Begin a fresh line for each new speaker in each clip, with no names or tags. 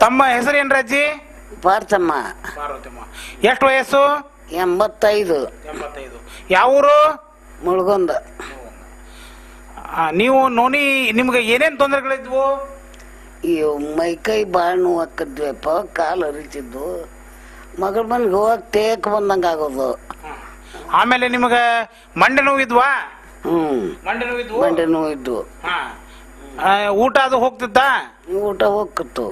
ತಮ್ಮ ಹೆಸರೇನ್ರಿ ಅಜ್ಜಿ?
ಪಾರ್ಥಮ್ಮ.
ಪಾರ್ವತಮ್ಮ. ಎಷ್ಟು ವಯಸ್ಸು?
85.
85. ಯಾವ ಊರು?
ಮುಳ್ಗೊಂದ.
ನೀವು ನೋನಿ ನಿಮ್ಗೆ ಏನೇನ್ ತೊಂದರೆಗಳಿದ್ವು?
ಈ ಮೈಕೈ ಭಾಳ ನೋವು ಹಾಕಿದ್ವಿಪ್ಪ, ಕಾಲು ಹರಿತಿದ್ವು, ಮಗಳ ಮನೆಗೆ ಹೋಗಕ್ಕೆ ತೇಕ್ ಬಂದಂಗೆ ಆಗೋದು.
ಆಮೇಲೆ ನಿಮ್ಗೆ ಮಂಡೆ ನೋವು ಇದ್ವಾ?
ಮಂಡೆ ನೋವು ಇದ್ವು.
ಊಟ ಅದು ಹೋಗ್ತಿತ್ತ?
ಊಟ ಹೋಗ್ತಿತ್ತು.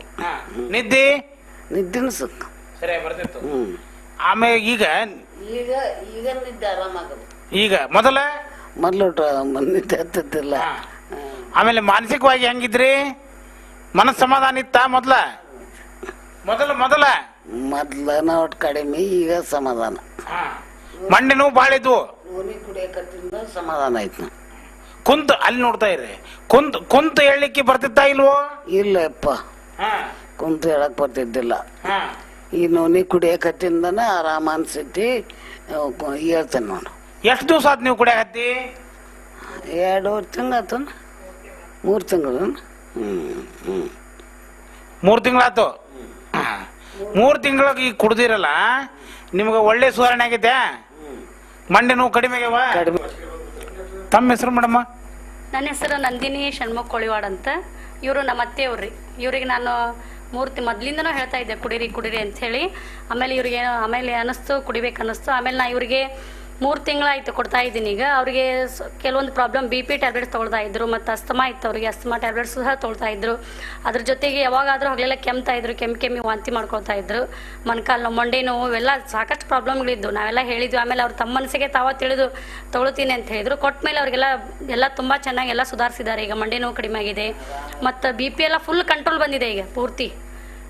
ನಿದ್ದಿನ ಸುತ್ತ
ಸರಿ ಬರ್ತಿತ್ತು. ಆಮೇಲೆ ಈಗ
ಈಗ ನಿದ್ದೆ ಆರಾಮಾಗದು.
ಈಗ ಮೊದಲ
ನಿದ್ದೆ ಹತ್ತಿದ್ದಿಲ್ಲ.
ಆಮೇಲೆ ಮಾನಸಿಕವಾಗಿ ಹೆಂಗಿದ್ರಿ? ಮನಸ್ ಸಮಾಧಾನ ಇತ್ತ? ಮೊದಲ
ಒಟ್ಟು ಕಡಿಮೆ, ಈಗ ಸಮಾಧಾನ.
ಮಂಡೆ ನೋವು ಭಾಳ ಇದ್ವು.
ನೋನಿ ಕುಡಿಯಕತ್ತಿಂದ ಸಮಾಧಾನ ಆಯ್ತು.
ಕುಂತ ಅಲ್ಲಿ ನೋಡ್ತಾ ಇರ್ರಿ. ಕುಂತ ಹೇಳಲಿಕ್ಕೆ ಬರ್ತಿತ್ತ ಇಲ್ವೋ?
ಇಲ್ಲಪ್ಪ, ಕುಂತ ಹೇಳಕ್ ಬರ್ತಿದ್ದಿಲ್ಲ. ಈ ನೋನಿ ಕುಡಿಯಕತ್ತಿಂದನ ಆರಾಮ ಅನ್ಸೈತಿ, ಹೇಳ್ತೇನೆ ನೋಡು.
ಎಷ್ಟು ದಿವಸ ಆತ್ ನೀವು ಕುಡಿಯಕತ್ತಿ?
2 ತಿಂಗಳು ಆತು. 3 ತಿಂಗಳು.
3 ತಿಂಗಳಾತು. 3 ತಿಂಗಳಿಗೆ ಈಗ ಕುಡ್ದಿರಲ್ಲ, ನಿಮ್ಗೆ ಒಳ್ಳೆ ಸುಧಾರಣೆ ಆಗೈತೆ? ಮಂಡೆ ನೋವು ಕಡಿಮೆ ಆಗ್ಯಾವ? ತಮ್ಮ ಹೆಸರು ಮೇಡಮ್ಮ?
ನನ್ನ ಹೆಸರು ನಂದಿನಿ ಷಣ್ಮುಖ ಕೋಳಿವಾಡ್ ಅಂತ. ಇವರು ನಮ್ಮ ಅತ್ತೆಯವ್ರಿ. ಇವ್ರಿಗೆ ನಾನು ಮೊದಲಿಂದನೂ ಹೇಳ್ತಾ ಇದ್ದೆ ಕುಡೀರಿ ಅಂತ ಹೇಳಿ. ಆಮೇಲೆ ಇವ್ರಿಗೆ ಆಮೇಲೆ ಅನ್ನಿಸ್ತು, ಕುಡಿಬೇಕು ಅನ್ನಿಸ್ತು. ಆಮೇಲೆ ನಾ ಇವ್ರಿಗೆ 3 ತಿಂಗಳಾಯ್ತು ಕೊಡ್ತಾ ಇದ್ದೀನಿ. ಈಗ ಅವ್ರಿಗೆ ಕೆಲವೊಂದು ಪ್ರಾಬ್ಲಮ್, BP ಟ್ಯಾಬ್ಲೆಟ್ಸ್ ತೊಗೊಳ್ತಾ ಇದ್ರು, ಮತ್ತು ಅಸ್ತಮಾ ಇತ್ತು ಅವ್ರಿಗೆ, ಅಸ್ತಮಾ ಟ್ಯಾಬ್ಲೆಟ್ಸ್ ಸಹ ತೊಗೊಳ್ತಾ ಇದ್ರು. ಅದ್ರ ಜೊತೆಗೆ ಯಾವಾಗಾದ್ರೂ ಹಗಲೆಲ್ಲ ಕೆಮ್ತಾ ಇದ್ರು, ಕೆಮ್ಮಿ ವಾಂತಿ ಮಾಡ್ಕೊಳ್ತಾ ಇದ್ರು. ಮೊಣಕಾಲು ನೋವು, ಮಂಡೆ ನೋವು, ಇವೆಲ್ಲ ಸಾಕಷ್ಟು ಪ್ರಾಬ್ಲಮ್ಗಳಿದ್ದು. ನಾವೆಲ್ಲ ಹೇಳಿದ್ವಿ. ಆಮೇಲೆ ಅವ್ರ ತಮ್ಮ ಮನಸ್ಸಿಗೆ ತಿಳಿದು ತೊಗೊಳ್ತೀನಿ ಅಂತ ಹೇಳಿದ್ರು. ಕೊಟ್ಟ ಮೇಲೆ ಅವ್ರಿಗೆಲ್ಲ ತುಂಬ ಚೆನ್ನಾಗಿ ಎಲ್ಲ ಸುಧಾರಿಸಿದ್ದಾರೆ. ಈಗ ಮಂಡೆ ನೋವು ಕಡಿಮೆ ಆಗಿದೆ, ಮತ್ತು BP ಎಲ್ಲ ಫುಲ್ ಕಂಟ್ರೋಲ್ ಬಂದಿದೆ. ಈಗ ಪೂರ್ತಿ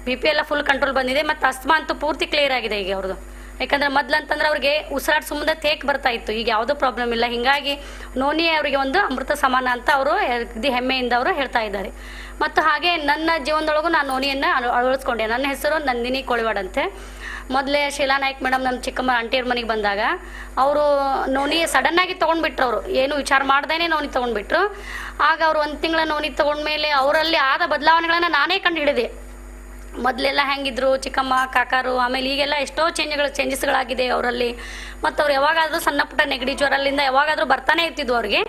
BP ಎಲ್ಲ ಫುಲ್ ಕಂಟ್ರೋಲ್ ಬಂದಿದೆ, ಮತ್ತು ಅಸ್ತಮಾ ಅಂತೂ ಪೂರ್ತಿ ಕ್ಲಿಯರ್ ಆಗಿದೆ ಈಗ ಅವ್ರದ್ದು. ಯಾಕಂದ್ರೆ ಮೊದ್ಲಂತಂದ್ರೆ ಅವ್ರಿಗೆ ಉಸಿರಾಟ ಸುಮ್ಮನೆ ತೇಕ್ ಬರ್ತಾ ಇತ್ತು, ಈಗ ಯಾವುದೋ ಪ್ರಾಬ್ಲಮ್ ಇಲ್ಲ. ಹಿಂಗಾಗಿ ನೋನಿ ಅವರಿಗೆ ಒಂದು ಅಮೃತ ಸಮಾನ ಅಂತ ಅವರು ಹೆಮ್ಮೆಯಿಂದ ಅವರು ಹೇಳ್ತಾ ಇದ್ದಾರೆ. ಮತ್ತು ಹಾಗೆ ನನ್ನ ಜೀವನದೊಳಗೂ ನಾನು ನೋನಿಯನ್ನು ಅಳವಡಿಸ್ಕೊಂಡೆ. ನನ್ನ ಹೆಸರು ನಂದಿನಿ ಕೋಳಿವಾಡ್ ಅಂತೆ. ಮೊದಲೇ ಶೀಲಾ ನಾಯ್ಕ್ ಮೇಡಮ್ ನಮ್ಮ ಚಿಕ್ಕಮ್ಮ ಆಂಟಿಯವ್ರ ಮನೆಗೆ ಬಂದಾಗ ಅವರು ನೋನಿ ಸಡನ್ನಾಗಿ ತೊಗೊಂಡ್ಬಿಟ್ರು. ಅವರು ಏನು ವಿಚಾರ ಮಾಡ್ದೇನೆ ನೋನಿ ತೊಗೊಂಡ್ಬಿಟ್ರು. ಆಗ ಅವ್ರು 1 ತಿಂಗಳ ನೋನಿ ತೊಗೊಂಡ್ಮೇಲೆ ಅವರಲ್ಲಿ ಆದ ಬದಲಾವಣೆಗಳನ್ನು ನಾನೇ ಕಂಡು ಹಿಡಿದೆ. ಮೊದಲೆಲ್ಲ ಹೆಂಗಿದ್ರು ಚಿಕ್ಕಮ್ಮ ಕಾಕಾರು, ಆಮೇಲೆ ಈಗೆಲ್ಲ ಎಷ್ಟೋ ಚೇಂಜಸ್ಗಳಾಗಿದೆ ಅವರಲ್ಲಿ. ಮತ್ತು ಅವ್ರು ಯಾವಾಗಾದರೂ ಸಣ್ಣ ಪುಟ್ಟ ನೆಗಡಿ ಜ್ವರಲ್ಲಿಂದ ಯಾವಾಗಾದರೂ ಬರ್ತಾನೆ ಇರ್ತಿದ್ವು ಅವ್ರಿಗೆ.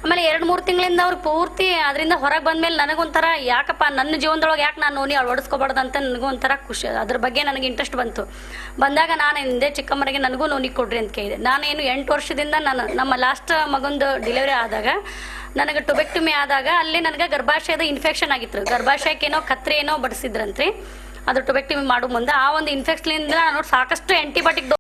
ಆಮೇಲೆ 2-3 ತಿಂಗಳಿಂದ ಅವ್ರು ಪೂರ್ತಿ ಅದರಿಂದ ಹೊರಗೆ ಬಂದಮೇಲೆ ನನಗೊಂಥರ ಯಾಕಪ್ಪ ನನ್ನ ಜೀವನದೊಳಗೆ ಯಾಕೆ ನಾನು ನೋನಿ ಅಳವಡಿಸ್ಕೋಬಾರ್ದು ಅಂತ ನನಗೂ ಒಂಥರ ಖುಷಿ, ಅದ್ರ ಬಗ್ಗೆ ನನಗೆ ಇಂಟ್ರೆಸ್ಟ್ ಬಂದಾಗ ನಾನು ಹಿಂದೆ ಚಿಕ್ಕಮ್ಮರಿಗೆ ನನಗೂ ನೋನಿ ಕೊಡ್ರಿ ಅಂತ ಕೇಳಿದೆ. ನಾನೇನು 8 ವರ್ಷದಿಂದ ನಮ್ಮ ಲಾಸ್ಟ್ ಮಗೊಂದು ಡೆಲಿವರಿ ಆದಾಗ ನನಗೆ ಟೊಬೆಕ್ಟಮಿ ಆದಾಗ ಅಲ್ಲಿ ನನಗೆ ಗರ್ಭಾಶಯದ ಇನ್ಫೆಕ್ಷನ್ ಆಗಿತ್ತು. ಗರ್ಭಾಶಯಕ್ಕೇನೋ ಕತ್ರೆ ಏನೋ ಬಡಿಸಿದ್ರಂತ್ರಿ. ಅದು ಟೊಬೆಕ್ಟಮಿ ಮಾಡೋ ಮುಂದೆ ಆ ಒಂದು ಇನ್ಫೆಕ್ಷನ್ಲಿಂದ ನಾನು ಸಾಕಷ್ಟು ಆ್ಯಂಟಿಬಯೋಟಿಕ್